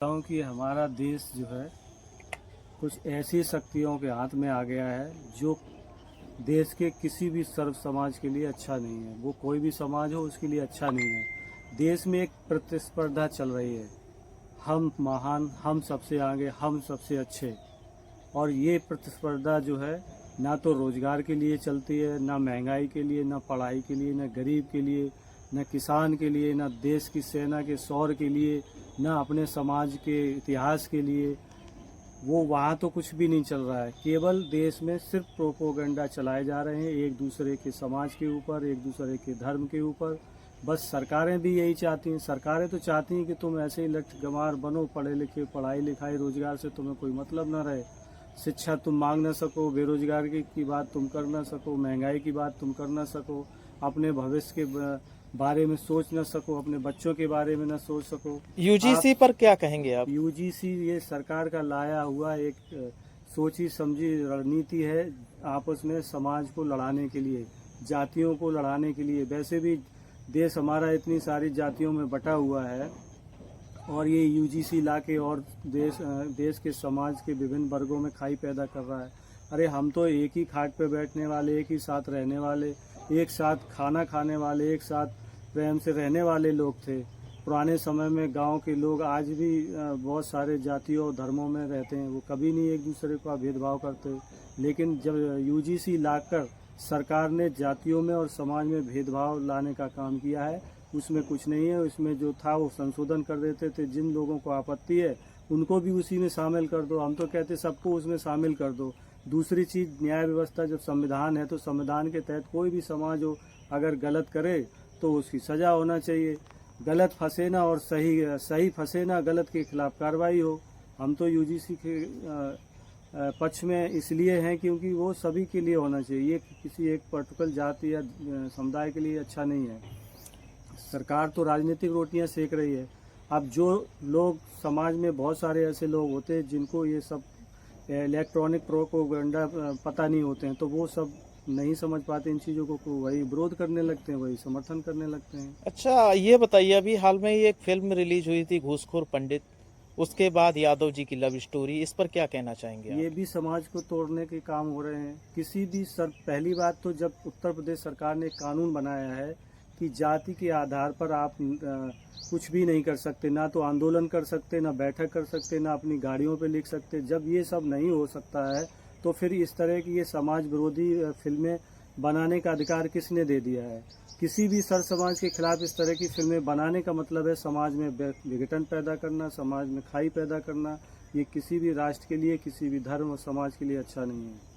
हूँ कि हमारा देश जो है कुछ ऐसी शक्तियों के हाथ में आ गया है जो देश के किसी भी सर्व समाज के लिए अच्छा नहीं है। वो कोई भी समाज हो उसके लिए अच्छा नहीं है। देश में एक प्रतिस्पर्धा चल रही है, हम महान, हम सबसे आगे, हम सबसे अच्छे। और ये प्रतिस्पर्धा जो है ना तो रोजगार के लिए चलती है, ना महंगाई के लिए, ना पढ़ाई के लिए, ना गरीब के लिए, न किसान के लिए, न देश की सेना के शौर्य के लिए, न अपने समाज के इतिहास के लिए। वो वहाँ तो कुछ भी नहीं चल रहा है। केवल देश में सिर्फ प्रोपोगंडा चलाए जा रहे हैं एक दूसरे के समाज के ऊपर, एक दूसरे के धर्म के ऊपर। बस सरकारें भी यही चाहती हैं। सरकारें तो चाहती हैं कि तुम ऐसे ही लठ गंवार बनो, पढ़े लिखे, पढ़ाई लिखाई रोजगार से तुम्हें कोई मतलब न रहे, शिक्षा तुम मांग ना सको, बेरोजगार की बात तुम कर ना सको, महंगाई की बात तुम कर ना सको, अपने भविष्य के बारे में सोच न सको, अपने बच्चों के बारे में न सोच सको। यूजीसी पर क्या कहेंगे आप? यूजीसी ये सरकार का लाया हुआ एक सोची समझी रणनीति है आपस में समाज को लड़ाने के लिए, जातियों को लड़ाने के लिए। वैसे भी देश हमारा इतनी सारी जातियों में बटा हुआ है और ये यूजीसी ला के और देश के समाज के विभिन्न वर्गों में खाई पैदा कर रहा है। अरे हम तो एक ही खाट पे बैठने वाले, एक ही साथ रहने वाले, एक साथ खाना खाने वाले, एक साथ प्रेम से रहने वाले लोग थे। पुराने समय में गांव के लोग आज भी बहुत सारे जातियों और धर्मों में रहते हैं, वो कभी नहीं एक दूसरे का भेदभाव करते। लेकिन जब यूजीसी लाकर सरकार ने जातियों में और समाज में भेदभाव लाने का काम किया है, उसमें कुछ नहीं है। उसमें जो था वो संशोधन कर देते थे। जिन लोगों को आपत्ति है उनको भी उसी में शामिल कर दो। हम तो कहते सबको उसमें शामिल कर दो। दूसरी चीज, न्याय व्यवस्था, जब संविधान है तो संविधान के तहत कोई भी समाज हो अगर गलत करे तो उसकी सजा होना चाहिए। गलत फंसे ना और सही फंसे ना, गलत के खिलाफ कार्रवाई हो। हम तो यूजीसी के पक्ष में इसलिए हैं क्योंकि वो सभी के लिए होना चाहिए। ये किसी एक पर्टिकुलर जाति या समुदाय के लिए अच्छा नहीं है। सरकार तो राजनीतिक रोटियां सेक रही है। अब जो लोग समाज में, बहुत सारे ऐसे लोग होते हैं जिनको ये सब इलेक्ट्रॉनिक प्रोपेगेंडा पता नहीं होते हैं, तो वो सब नहीं समझ पाते इन चीज़ों को, वही विरोध करने लगते हैं, वही समर्थन करने लगते हैं। अच्छा, ये बताइए, अभी हाल में ये एक फिल्म रिलीज हुई थी घूसखोर पंडित, उसके बाद यादव जी की लव स्टोरी, इस पर क्या कहना चाहेंगे ये आप? भी समाज को तोड़ने के काम हो रहे हैं। किसी भी पहली बात तो जब उत्तर प्रदेश सरकार ने कानून बनाया है कि जाति के आधार पर आप कुछ भी नहीं कर सकते, ना तो आंदोलन कर सकते, ना बैठक कर सकते, ना अपनी गाड़ियों पे लिख सकते। जब ये सब नहीं हो सकता है तो फिर इस तरह की ये समाज विरोधी फिल्में बनाने का अधिकार किसने दे दिया है? किसी भी सर समाज के खिलाफ इस तरह की फिल्में बनाने का मतलब है समाज में विघटन पैदा करना, समाज में खाई पैदा करना। ये किसी भी राष्ट्र के लिए, किसी भी धर्म और समाज के लिए अच्छा नहीं है।